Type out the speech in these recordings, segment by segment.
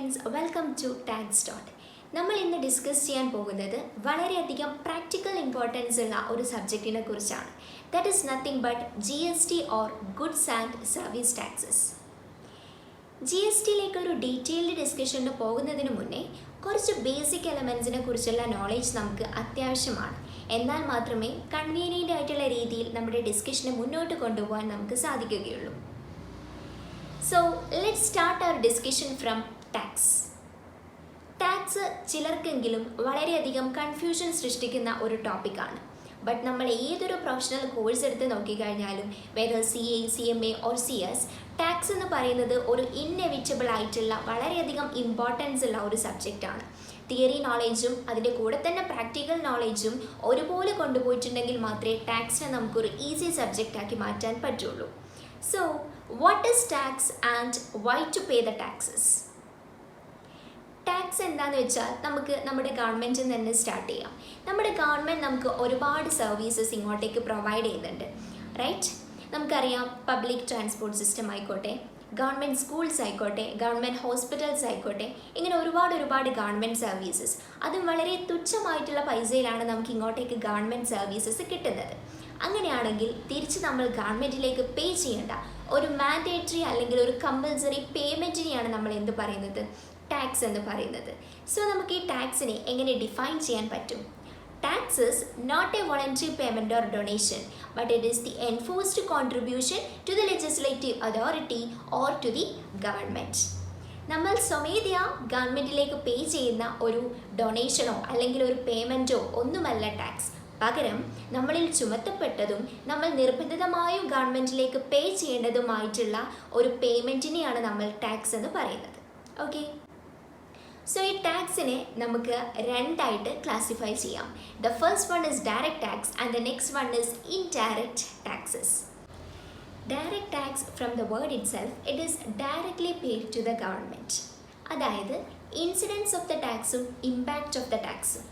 Friends, welcome to tax dot. നമ്മൾ ഇന്ന് discuss ചെയ്യാൻ പോകുന്നത് വളരെയധികം പ്രാക്ടിക്കൽ ഇമ്പോർട്ടൻസ് ഉള്ള ഒരു സബ്ജക്റ്റിനെ കുറിച്ചാണ്. That is nothing but GST or goods and service taxes. GSTയിലേക്കൊരു ഡീറ്റെയിൽഡ് ഡിസ്കഷന് പോകുന്നതിന് മുന്നേ കുറച്ച് ബേസിക് എലമെൻസിനെ കുറിച്ചുള്ള നോളേജ് നമുക്ക് അത്യാവശ്യമാണ്. എന്നാൽ മാത്രമേ കൺവീനിയൻ്റ് ആയിട്ടുള്ള രീതിയിൽ നമ്മുടെ ഡിസ്കഷനെ മുന്നോട്ട് കൊണ്ടുപോകാൻ നമുക്ക് സാധിക്കുകയുള്ളൂ. So let's start our discussion from tax. Tax ചിലർക്കെങ്കിലും വളരെയധികം കൺഫ്യൂഷൻ സൃഷ്ടിക്കുന്ന ഒരു ടോപ്പിക്കാണ്. ബട്ട് നമ്മൾ ഏതൊരു പ്രൊഫഷണൽ കോഴ്സ് എടുത്ത് നോക്കിക്കഴിഞ്ഞാലും whether CA, CMA or CS, tax എന്ന് പറയുന്നത് ഒരു ഇന്നെവിറ്റബിൾ ആയിട്ടുള്ള വളരെയധികം ഇമ്പോർട്ടൻസ് ഉള്ള ഒരു സബ്ജക്റ്റാണ്. തിയറി നോളേജും അതിൻ്റെ കൂടെ തന്നെ പ്രാക്ടിക്കൽ നോളേജും ഒരുപോലെ കൊണ്ടുപോയിട്ടുണ്ടെങ്കിൽ മാത്രമേ ടാക്സിനെ നമുക്കൊരു ഈസി സബ്ജക്റ്റാക്കി മാറ്റാൻ പറ്റുള്ളൂ. So, what is tax and why to pay the taxes? Tax എന്താണെന്ന് വെച്ചാൽ നമുക്ക് നമ്മുടെ ഗവൺമെൻറ്റിൽ തന്നെ സ്റ്റാർട്ട് ചെയ്യാം. നമ്മുടെ ഗവൺമെൻറ് നമുക്ക് ഒരുപാട് സർവീസസ് ഇങ്ങോട്ടേക്ക് പ്രൊവൈഡ് ചെയ്യുന്നുണ്ട്, റൈറ്റ്? നമുക്കറിയാം, പബ്ലിക് ട്രാൻസ്പോർട്ട് സിസ്റ്റം ആയിക്കോട്ടെ, ഗവൺമെൻറ് സ്കൂൾസ് ആയിക്കോട്ടെ, ഗവൺമെൻറ് ഹോസ്പിറ്റൽസ് ആയിക്കോട്ടെ, ഇങ്ങനെ ഒരുപാട് ഗവൺമെൻറ് സർവീസസ്, അതും വളരെ തുച്ഛമായിട്ടുള്ള പൈസയിലാണ് നമുക്ക് ഇങ്ങോട്ടേക്ക് ഗവൺമെൻറ് സർവീസസ് കിട്ടുന്നത്. അങ്ങനെയാണെങ്കിൽ തിരിച്ച് നമ്മൾ ഗവൺമെൻറ്റിലേക്ക് പേ ചെയ്യേണ്ട ഒരു മാൻഡേറ്ററി അല്ലെങ്കിൽ ഒരു കമ്പൽസറി പേയ്മെൻറ്റിനെയാണ് നമ്മൾ എന്ത് പറയുന്നത്? ടാക്സ് എന്ന് പറയുന്നത്. സോ നമുക്ക് ഈ ടാക്സിനെ എങ്ങനെ ഡിഫൈൻ ചെയ്യാൻ പറ്റും? Tax is not a voluntary payment or donation, but it is the enforced contribution to the legislative authority or to the government. നമ്മൾ സ്വമേധയാ ഗവൺമെൻറ്റിലേക്ക് പേ ചെയ്യുന്ന ഒരു ഡൊണേഷനോ അല്ലെങ്കിൽ ഒരു പേയ്മെൻറ്റോ ഒന്നുമല്ല ടാക്സ്. പകരം നമ്മളിൽ ചുമത്തപ്പെട്ടതും നമ്മൾ നിർബന്ധിതമായും ഗവൺമെൻറ്റിലേക്ക് പേ ചെയ്യേണ്ടതുമായിട്ടുള്ള ഒരു പേയ്മെൻറ്റിനെയാണ് നമ്മൾ ടാക്സ് എന്ന് പറയുന്നത്. ഓക്കെ, സോ ഈ ടാക്സിനെ നമുക്ക് രണ്ടായിട്ട് ക്ലാസിഫൈ ചെയ്യാം. The first one is direct tax and the next one is indirect taxes. Direct tax from the word itself, it is directly paid to the government. അതായത് incidence of the ടാക്സും impact of the ടാക്സും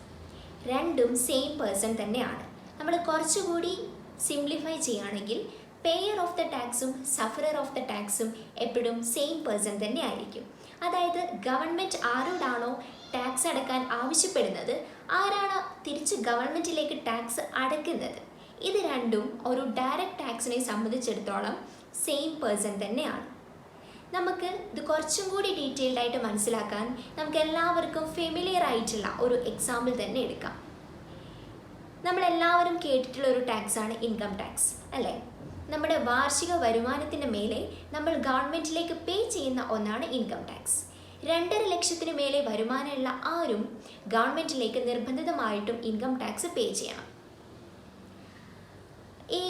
രണ്ടും same person തന്നെയാണ്. നമ്മൾ കുറച്ചുകൂടി simplify ചെയ്യുകയാണെങ്കിൽ payer of the ടാക്സും sufferer of the ടാക്സും എപ്പോഴും സെയിം പേഴ്സൺ തന്നെ ആയിരിക്കും. അതായത് ഗവൺമെൻറ് ആരോടാണോ ടാക്സ് അടക്കാൻ ആവശ്യപ്പെടുന്നത്, ആരാണ് തിരിച്ച് ഗവൺമെൻറ്റിലേക്ക് ടാക്സ് അടയ്ക്കുന്നത്, ഇത് രണ്ടും ഒരു ഡയറക്റ്റ് ടാക്സിനെ സംബന്ധിച്ചിടത്തോളം സെയിം പേഴ്സൺ തന്നെയാണ്. നമുക്ക് ഇത് കുറച്ചും കൂടി ഡീറ്റെയിൽഡ് ആയിട്ട് മനസ്സിലാക്കാൻ നമുക്ക് എല്ലാവർക്കും ഫെമിലിയർ ആയിട്ടുള്ള ഒരു എക്സാമ്പിൾ തന്നെ എടുക്കാം. നമ്മളെല്ലാവരും കേട്ടിട്ടുള്ള ഒരു ടാക്സാണ് ഇൻകം ടാക്സ്, അല്ലേ? നമ്മുടെ വാർഷിക വരുമാനത്തിൻ്റെ മേലെ നമ്മൾ ഗവൺമെൻറ്റിലേക്ക് പേ ചെയ്യുന്ന ഒന്നാണ് ഇൻകം ടാക്സ്. 2.5 ലക്ഷത്തിന് മേലെ വരുമാനമുള്ള ആരും ഗവൺമെൻറ്റിലേക്ക് നിർബന്ധിതമായിട്ടും ഇൻകം ടാക്സ് പേ ചെയ്യണം. ഈ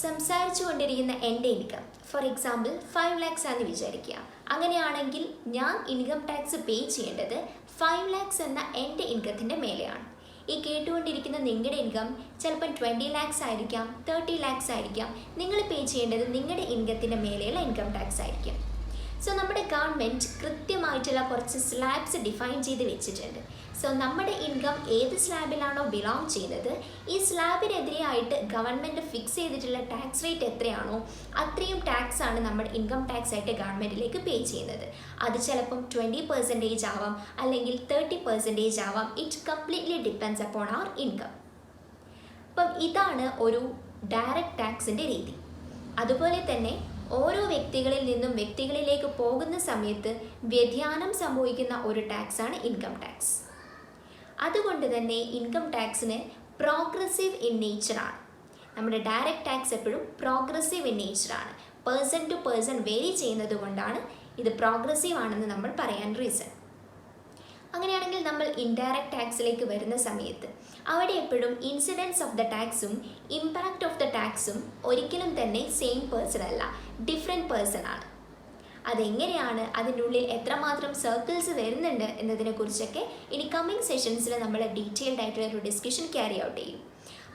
സംസാരിച്ചു കൊണ്ടിരിക്കുന്ന എൻ്റെ ഇൻകം ഫോർ എക്സാമ്പിൾ 5 lakhs ആണെന്ന് വിചാരിക്കുക. അങ്ങനെയാണെങ്കിൽ ഞാൻ ഇൻകം ടാക്സ് പേ ചെയ്യേണ്ടത് 5 lakhs എന്ന എൻ്റെ ഇൻകത്തിൻ്റെ മേലെയാണ്. ഈ കേട്ടുകൊണ്ടിരിക്കുന്ന നിങ്ങളുടെ ഇൻകം ചിലപ്പം 20 lakhs ആയിരിക്കാം, 30 lakhs ആയിരിക്കാം. നിങ്ങൾ പേ ചെയ്യേണ്ടത് നിങ്ങളുടെ ഇൻകത്തിൻ്റെ മേലെയുള്ള ഇൻകം ടാക്സ് ആയിരിക്കും. സോ നമ്മുടെ ഗവൺമെൻറ് കൃത്യമായിട്ടുള്ള കുറച്ച് സ്ലാബ്സ് ഡിഫൈൻ ചെയ്ത് വെച്ചിട്ടുണ്ട്. സോ നമ്മുടെ ഇൻകം ഏത് സ്ലാബിലാണോ ബിലോങ് ചെയ്യുന്നത്, ഈ സ്ലാബിനെതിരെയായിട്ട് ഗവൺമെൻറ് ഫിക്സ് ചെയ്തിട്ടുള്ള ടാക്സ് റേറ്റ് എത്രയാണോ അത്രയും ടാക്സ് ആണ് നമ്മൾ ഇൻകം ടാക്സ് ആയിട്ട് ഗവൺമെൻറ്റിലേക്ക് പേ ചെയ്യുന്നത്. അത് ചിലപ്പം 20% ആവാം, അല്ലെങ്കിൽ 30% ആവാം. ഇറ്റ് കംപ്ലീറ്റ്ലി ഡിപ്പെൻഡ്സ് അപ്പോൺ അവർ ഇൻകം. അപ്പം ഇതാണ് ഒരു ഡയറക്റ്റ് ടാക്സിൻ്റെ രീതി. അതുപോലെ തന്നെ ഓരോ വ്യക്തികളിൽ നിന്നും വ്യക്തികളിലേക്ക് പോകുന്ന സമയത്ത് വ്യതിയാനം സംഭവിക്കുന്ന ഒരു ടാക്സാണ് ഇൻകം ടാക്സ്. അതുകൊണ്ട് തന്നെ ഇൻകം ടാക്സിന് പ്രോഗ്രസീവ് ഇൻ നേച്ചറാണ്. നമ്മുടെ ഡയറക്റ്റ് ടാക്സ് എപ്പോഴും പ്രോഗ്രസീവ് ഇൻ നേച്ചറാണ്. പേഴ്സൺ ടു പേഴ്സൺ വേരി ചെയ്യുന്നത് കൊണ്ടാണ് ഇത് പ്രോഗ്രസീവ് ആണെന്ന് നമ്മൾ പറയാൻ റീസൺ. അങ്ങനെയാണെങ്കിൽ നമ്മൾ ഇൻഡയറക്റ്റ് ടാക്സിലേക്ക് വരുന്ന സമയത്ത് അവിടെ എപ്പോഴും ഇൻസിഡൻസ് ഓഫ് ദ ടാക്സും ഇമ്പാക്റ്റ് ഓഫ് ദ ടാക്സും ഒരിക്കലും തന്നെ സെയിം പേഴ്സൺ അല്ല, ഡിഫറെൻറ്റ് പേഴ്സൺ ആണ്. അതെങ്ങനെയാണ്, അതിൻ്റെ ഉള്ളിൽ എത്രമാത്രം സർക്കിൾസ് വരുന്നുണ്ട് എന്നതിനെക്കുറിച്ചൊക്കെ ഇനി കമ്മിങ് സെഷൻസിൽ നമ്മൾ ഡീറ്റെയിൽഡ് ആയിട്ടുള്ള ഒരു ഡിസ്കഷൻ ക്യാരി ഔട്ട് ചെയ്യും.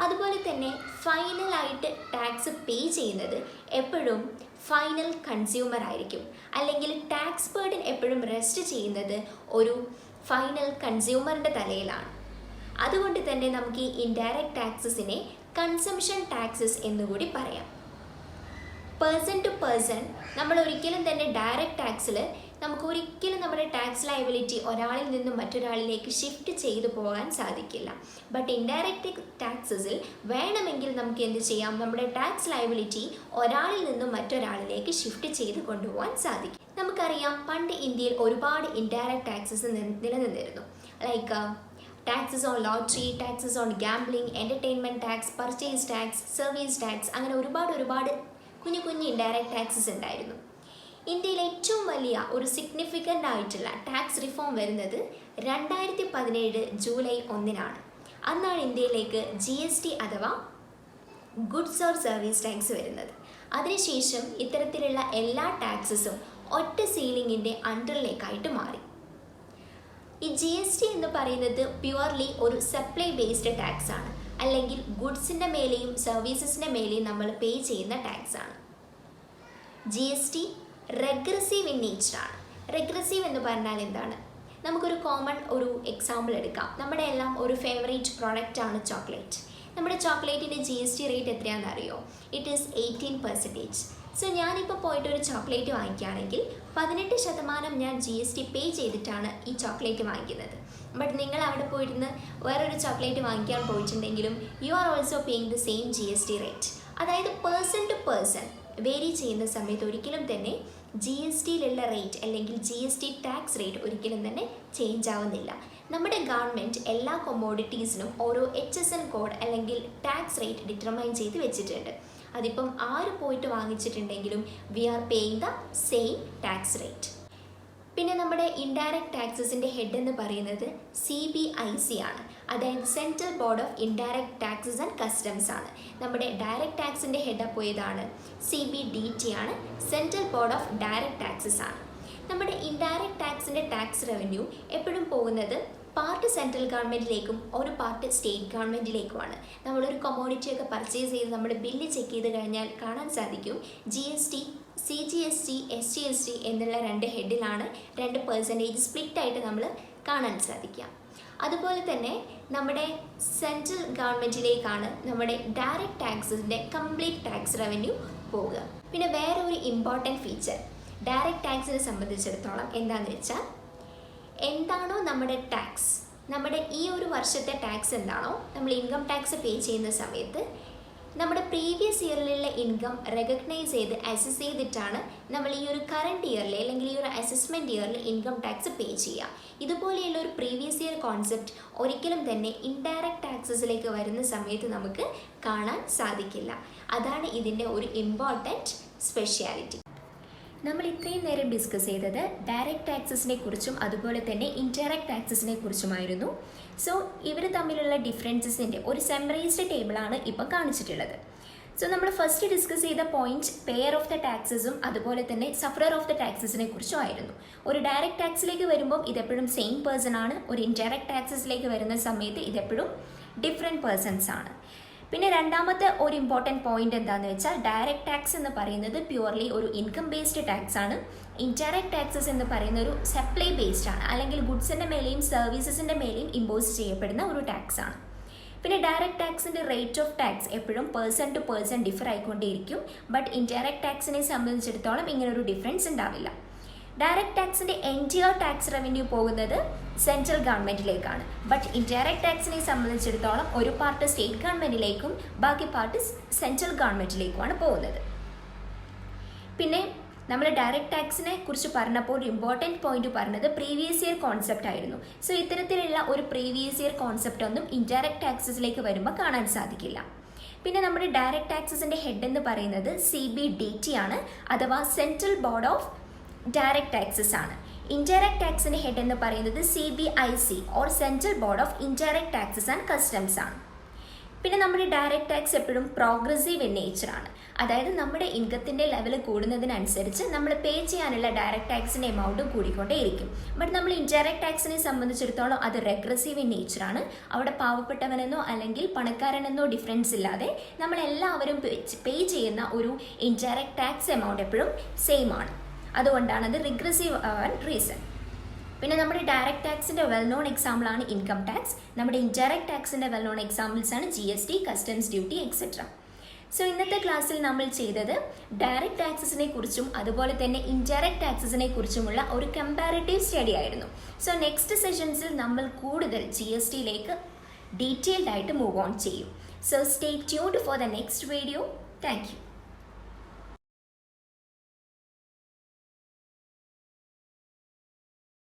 അതുപോലെ തന്നെ ഫൈനലായിട്ട് ടാക്സ് പേ ചെയ്യുന്നത് എപ്പോഴും ഫൈനൽ കൺസ്യൂമർ ആയിരിക്കും, അല്ലെങ്കിൽ ടാക്സ് ബേർഡൻ എപ്പോഴും റെസ്റ്റ് ചെയ്യുന്നത് ഒരു ഫൈനൽ കൺസ്യൂമറിൻ്റെ തലയിലാണ്. അതുകൊണ്ട് തന്നെ നമുക്ക് ഈ ഇൻഡയറക്റ്റ് ടാക്സസിനെ കൺസംഷൻ ടാക്സസ് എന്നുകൂടി പറയാം. പേഴ്സൺ ടു പേഴ്സൺ നമ്മൾ ഒരിക്കലും തന്നെ ഡയറക്റ്റ് ടാക്സിൽ നമുക്ക് ഒരിക്കലും നമ്മുടെ ടാക്സ് ലയബിലിറ്റി ഒരാളിൽ നിന്നും മറ്റൊരാളിലേക്ക് ഷിഫ്റ്റ് ചെയ്തു പോകാൻ സാധിക്കില്ല. ബട്ട് ഇൻഡയറക്റ്റ് ടാക്സസിൽ വേണമെങ്കിൽ നമുക്ക് എന്ത് ചെയ്യാം, നമ്മുടെ ടാക്സ് ലയബിലിറ്റി ഒരാളിൽ നിന്നും മറ്റൊരാളിലേക്ക് ഷിഫ്റ്റ് ചെയ്ത് കൊണ്ടുപോകാൻ സാധിക്കും. നമുക്കറിയാം പണ്ട് ഇന്ത്യയിൽ ഒരുപാട് ഇൻഡയറക്റ്റ് ടാക്സസ് നിലനിന്നിരുന്നു. Like taxes on lottery, taxes on gambling, entertainment tax, purchase tax, service tax, അങ്ങനെ ഒരുപാട് കുഞ്ഞു ഇൻഡയറക്റ്റ് ടാക്സസ് ഉണ്ടായിരുന്നു. ഇന്ത്യയിൽ ഏറ്റവും വലിയ ഒരു സിഗ്നിഫിക്കൻ്റ് ആയിട്ടുള്ള ടാക്സ് റിഫോം വരുന്നത് 2017 ജൂലൈ 1 അന്നാണ് ഇന്ത്യയിലേക്ക് GST അഥവാ ഗുഡ്സ് ഓർ സർവീസ് ടാക്സ് വരുന്നത്. അതിനുശേഷം ഇത്തരത്തിലുള്ള എല്ലാ ടാക്സസും ഒറ്റ സീലിങ്ങിൻ്റെ അണ്ടറിലേക്കായിട്ട് മാറി. ഈ GST എന്ന് പറയുന്നത് പ്യുവർലി ഒരു സപ്ലൈ ബേസ്ഡ് ടാക്സ് ആണ്, അല്ലെങ്കിൽ ഗുഡ്സിൻ്റെ മേലെയും സർവീസസിൻ്റെ മേലെയും നമ്മൾ പേ ചെയ്യുന്ന ടാക്സ് ആണ്. GST റെഗ്രസീവ് ഇൻ നേച്ചറാണ്. റെഗ്രസീവ് എന്ന് പറഞ്ഞാൽ എന്താണ്? നമുക്കൊരു കോമൺ ഒരു എക്സാമ്പിൾ എടുക്കാം. നമ്മുടെ എല്ലാം ഒരു ഫേവറേറ്റ് പ്രോഡക്റ്റ് ആണ് ചോക്ലേറ്റ്. നമ്മുടെ ചോക്ലേറ്റിൻ്റെ GST റേറ്റ് എത്രയാണെന്ന് അറിയോ? It is 18%. സോ ഞാനിപ്പോൾ പോയിട്ട് ഒരു ചോക്ലേറ്റ് വാങ്ങിക്കുകയാണെങ്കിൽ 18% ഞാൻ GST പേ ചെയ്തിട്ടാണ് ഈ ചോക്ലേറ്റ് വാങ്ങിക്കുന്നത്. ബട്ട് നിങ്ങൾ അവിടെ പോയിരുന്ന് വേറൊരു ചോക്ലേറ്റ് വാങ്ങിക്കാൻ പോയിട്ടുണ്ടെങ്കിലും you are also paying the same GST rate. അതായത് പേഴ്സൺ ടു പേഴ്സൺ വേരി ചെയ്യുന്ന സമയത്ത് ഒരിക്കലും തന്നെ GSTയിലുള്ള റേറ്റ് അല്ലെങ്കിൽ GST ടാക്സ് റേറ്റ് ഒരിക്കലും തന്നെ ചേഞ്ച് ആവുന്നില്ല. നമ്മുടെ ഗവൺമെൻറ് എല്ലാ കൊമോഡിറ്റീസിനും ഓരോ HSN കോഡ് അല്ലെങ്കിൽ ടാക്സ് റേറ്റ് ഡിറ്റർമൈൻ ചെയ്ത് വെച്ചിട്ടുണ്ട്. അതിപ്പം ആര് പോയിട്ട് വാങ്ങിച്ചിട്ടുണ്ടെങ്കിലും we are paying the same tax rate. പിന്നെ നമ്മുടെ ഇൻഡയറക്റ്റ് ടാക്സസിൻ്റെ ഹെഡ് എന്ന് പറയുന്നത് CBIC ആണ്. അതായത് central board of indirect taxes and customs ആണ്. നമ്മുടെ ഡയറക്റ്റ് ടാക്സിൻ്റെ ഹെഡ് അപ്പോൾ ഏതാണ്? CBDT ആണ്. Central board of direct taxes ആണ്. നമ്മുടെ ഇൻഡയറക്റ്റ് ടാക്സിൻ്റെ ടാക്സ് റവന്യൂ എപ്പോഴും പോകുന്നത് പാർട്ട് സെൻട്രൽ ഗവൺമെൻറ്റിലേക്കും ഒരു പാർട്ട് സ്റ്റേറ്റ് ഗവൺമെൻറ്റിലേക്കുമാണ്. നമ്മളൊരു കൊമോഡിറ്റിയൊക്കെ പർച്ചേസ് ചെയ്ത് നമ്മൾ ബില്ല് ചെക്ക് ചെയ്ത് കഴിഞ്ഞാൽ കാണാൻ സാധിക്കും GST, CGST, SGST എന്നുള്ള 2 ഹെഡിലാണ് 2% സ്പ്ലിറ്റായിട്ട് നമ്മൾ കാണാൻ സാധിക്കുക. അതുപോലെ തന്നെ നമ്മുടെ സെൻട്രൽ ഗവൺമെൻറ്റിലേക്കാണ് നമ്മുടെ ഡയറക്റ്റ് ടാക്സിൻ്റെ കംപ്ലീറ്റ് ടാക്സ് റവന്യൂ പോവുക. പിന്നെ വേറെ ഒരു ഇമ്പോർട്ടൻറ്റ് ഫീച്ചർ ഡയറക്റ്റ് ടാക്സിനെ സംബന്ധിച്ചിടത്തോളം എന്താണെന്ന് വെച്ചാൽ, എന്താണോ നമ്മുടെ ടാക്സ്, നമ്മുടെ ഈ ഒരു വർഷത്തെ ടാക്സ് എന്താണോ നമ്മൾ ഇൻകം ടാക്സ് പേ ചെയ്യുന്ന സമയത്ത് നമ്മുടെ പ്രീവിയസ് ഇയറിലുള്ള ഇൻകം റെക്കഗ്നൈസ് ചെയ്ത് അസസ് ചെയ്തിട്ടാണ് നമ്മൾ ഈ ഒരു കറണ്ട് ഇയറിൽ അല്ലെങ്കിൽ ഈ ഒരു അസസ്മെൻറ്റ് ഇയറിൽ ഇൻകം ടാക്സ് പേ ചെയ്യുക. ഇതുപോലെയുള്ള ഒരു പ്രീവിയസ് ഇയർ കോൺസെപ്റ്റ് ഒരിക്കലും തന്നെ ഇൻഡയറക്റ്റ് ടാക്സസിലേക്ക് വരുന്ന സമയത്ത് നമുക്ക് കാണാൻ സാധിക്കില്ല. അതാണ് ഇതിൻ്റെ ഒരു ഇമ്പോർട്ടൻറ്റ് സ്പെഷ്യാലിറ്റി. നമ്മൾ ഇത്രയും നേരം ഡിസ്കസ് ചെയ്തത് ഡയറക്റ്റ് ടാക്സസിനെ കുറിച്ചും അതുപോലെ തന്നെ ഇൻഡയറക്റ്റ് ടാക്സസിനെ കുറിച്ചുമായിരുന്നു. സോ ഇവർ തമ്മിലുള്ള ഡിഫറൻസസിൻ്റെ ഒരു സെമ്മറൈസ്ഡ് ടേബിളാണ് ഇപ്പോൾ കാണിച്ചിട്ടുള്ളത്. സോ നമ്മൾ ഫസ്റ്റ് ഡിസ്കസ് ചെയ്ത പോയിന്റ് പെയർ ഓഫ് ദ ടാക്സസും അതുപോലെ തന്നെ സഫറർ ഓഫ് ദ ടാക്സസിനെ കുറിച്ചും ആയിരുന്നു. ഒരു ഡയറക്റ്റ് ടാക്സിലേക്ക് വരുമ്പോൾ ഇതെപ്പോഴും സെയിം പേഴ്സൺ ആണ്. ഒരു ഇൻഡയറക്റ്റ് ടാക്സസിലേക്ക് വരുന്ന സമയത്ത് ഇതെപ്പോഴും ഡിഫറെൻറ്റ് പേഴ്സൺസ് ആണ്. പിന്നെ രണ്ടാമത്തെ ഒരു ഇമ്പോർട്ടൻറ്റ് പോയിന്റ് എന്താണെന്ന് വെച്ചാൽ, ഡയറക്റ്റ് ടാക്സ് എന്ന് പറയുന്നത് പ്യുവർലി ഒരു ഇൻകം ബേസ്ഡ് ടാക്സ് ആണ്. ഇൻഡയറക്റ്റ് ടാക്സസ് എന്ന് പറയുന്ന ഒരു സപ്ലൈ ബേസ്ഡ് ആണ്, അല്ലെങ്കിൽ ഗുഡ്സിൻ്റെ മേലെയും സർവീസസിൻ്റെ മേലെയും ഇമ്പോസ് ചെയ്യപ്പെടുന്ന ഒരു ടാക്സ് ആണ്. പിന്നെ ഡയറക്റ്റ് ടാക്സിൻ്റെ റേറ്റ് ഓഫ് ടാക്സ് എപ്പോഴും പേഴ്സൺ ടു പേഴ്സൺ ഡിഫർ ആയിക്കൊണ്ടേയിരിക്കും. ബട്ട് ഇൻഡയറക്റ്റ് ടാക്സിനെ സംബന്ധിച്ചിടത്തോളം ഇങ്ങനൊരു ഡിഫറൻസ് ഉണ്ടാവില്ല. ഡയറക്റ്റ് ടാക്സിൻ്റെ എൻറ്റിയർ ടാക്സ് റവന്യൂ പോകുന്നത് സെൻട്രൽ ഗവൺമെൻറ്റിലേക്കാണ്. ബട്ട് ഇൻഡയറക്റ്റ് ടാക്സിനെ സംബന്ധിച്ചിടത്തോളം ഒരു പാർട്ട് സ്റ്റേറ്റ് ഗവൺമെൻറ്റിലേക്കും ബാക്കി പാർട്ട് സെൻട്രൽ ഗവൺമെൻറ്റിലേക്കുമാണ് പോകുന്നത്. പിന്നെ നമ്മൾ ഡയറക്റ്റ് ടാക്സിനെ കുറിച്ച് പറഞ്ഞപ്പോൾ ഒരു ഇമ്പോർട്ടൻറ്റ് പോയിന്റ് പറഞ്ഞത് പ്രീവിയസ് ഇയർ കോൺസെപ്റ്റ് ആയിരുന്നു. സോ ഇത്തരത്തിലുള്ള ഒരു പ്രീവിയസ് ഇയർ കോൺസെപ്റ്റ് ഒന്നും ഇൻഡയറക്റ്റ് ടാക്സസിലേക്ക് വരുമ്പോൾ കാണാൻ സാധിക്കില്ല. പിന്നെ നമ്മുടെ ഡയറക്റ്റ് ടാക്സസിൻ്റെ ഹെഡ് എന്ന് പറയുന്നത് CBDT ആണ്, അഥവാ central board of direct taxes ആണ്. ഇൻഡയറക്റ്റ് ടാക്സിൻ്റെ ഹെഡ് എന്ന് പറയുന്നത് CBIC or central board of indirect taxes and customs ആണ്. പിന്നെ നമ്മുടെ ഡയറക്റ്റ് ടാക്സ് എപ്പോഴും പ്രോഗ്രസീവ് ഇൻ നേച്ചറാണ്. അതായത് നമ്മുടെ ഇൻകത്തിൻ്റെ ലെവൽ കൂടുന്നതിനനുസരിച്ച് നമ്മൾ പേ ചെയ്യാനുള്ള ഡയറക്റ്റ് ടാക്സിൻ്റെ എമൗണ്ടും കൂടിക്കൊണ്ടേയിരിക്കും. ബട്ട് നമ്മൾ ഇൻഡയറക്റ്റ് ടാക്സിനെ സംബന്ധിച്ചിടത്തോളം അത് റെഗ്രസീവ് ഇൻ നേച്ചറാണ്. അവിടെ പാവപ്പെട്ടവനെന്നോ അല്ലെങ്കിൽ പണക്കാരനെന്നോ ഡിഫറൻസ് ഇല്ലാതെ നമ്മളെല്ലാവരും പേ ചെയ്യുന്ന ഒരു ഇൻഡയറക്റ്റ് ടാക്സ് എമൗണ്ട് എപ്പോഴും സെയിം ആണ്. അതുകൊണ്ടാണ് അത് റിഗ്രസീവ് ആവാൻ റീസൺ. പിന്നെ നമ്മുടെ ഡയറക്റ്റ് ടാക്സിൻ്റെ വെൽ നോൺ എക്സാമ്പിളാണ് ഇൻകം ടാക്സ്. നമ്മുടെ ഇൻഡയറക്റ്റ് ടാക്സിൻ്റെ വെൽ നോൺ എക്സാമ്പിൾസ് ആണ് GST, customs duty etcetera. So ഇന്നത്തെ ക്ലാസ്സിൽ നമ്മൾ ചെയ്തത് ഡയറക്റ്റ് ടാക്സസിനെ കുറിച്ചും അതുപോലെ തന്നെ ഇൻഡയറക്റ്റ് ടാക്സസിനെ കുറിച്ചുമുള്ള ഒരു കമ്പാരിറ്റീവ് സ്റ്റഡി ആയിരുന്നു. സോ നെക്സ്റ്റ് സെഷൻസിൽ നമ്മൾ കൂടുതൽ GSTയിലേക്ക് ഡീറ്റെയിൽഡ് ആയിട്ട് മൂവ് ഓൺ ചെയ്യും. So stay tuned for the next video. Thank you.